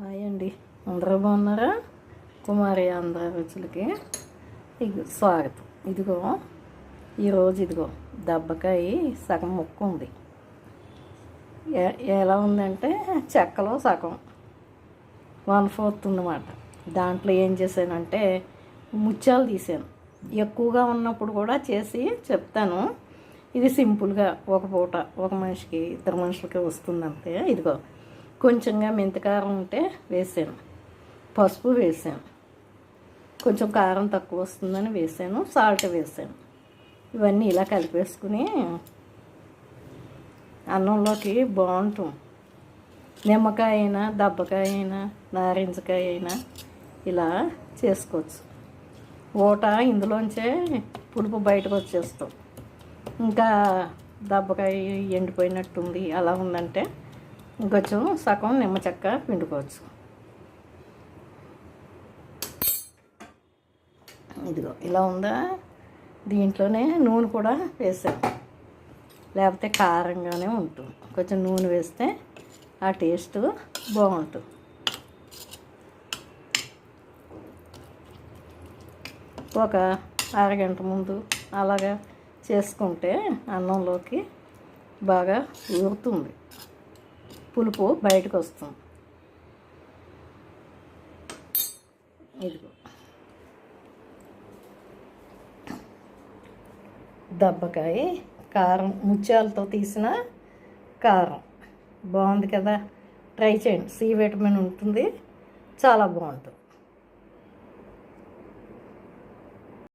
Hi అండి, అందరూ బాగున్నారా? కుమారి ఆంధ్ర రుచులకి స్వాగతం. ఇదిగో ఈరోజు దబ్బకాయ సగం ముక్క ఉంది. ఎలా ఉందంటే చెక్కలో సగం 1/4 ఉందన్నమాట. దాంట్లో ఏం చేశానంటే ముత్యాలు తీసాను. ఎక్కువగా ఉన్నప్పుడు కూడా చేసి చెప్తాను. ఇది సింపుల్గా ఒక పూట ఒక మనిషికి 2 మనుషులకి వస్తుందంతే. ఇదిగో కొంచెంగా మెంతికారం ఉంటే వేసాను, పసుపు వేసాను, కొంచెం కారం తక్కువ వస్తుందని వేసాను, సాల్ట్ వేసాను. ఇవన్నీ ఇలా కలిపేసుకుని అన్నంలోకి బాగుంటుంది. నిమ్మకాయ అయినా దబ్బకాయ అయినా నారింజకాయ అయినా ఇలా చేసుకోవచ్చు. ఊట ఇందులోంచే పులుపు బయటకు వచ్చేస్తాం. ఇంకా దబ్బకాయ ఎండిపోయినట్టుంది అలా ఉందంటే ఇంకొంచెం సగం నిమ్మ చెక్క పిండుకోవచ్చు. ఇదిగో ఇలా ఉందా. దీంట్లోనే నూనె కూడా వేసాను, లేకపోతే కారంగానే ఉంటుంది. కొంచెం నూనె వేస్తే ఆ టేస్ట్ బాగుంటుంది. ఒక అరగంట ముందు అలాగా చేసుకుంటే అన్నంలోకి బాగా ఊరుతుంది, పులుపు బయటకు వస్తుంది. ఇదిగో దబ్బకాయ కారం, ముత్యాలతో తీసిన కారం బాగుంది కదా. ట్రై చేయండి, సి విటమిన్ ఉంటుంది, చాలా బాగుంటుంది.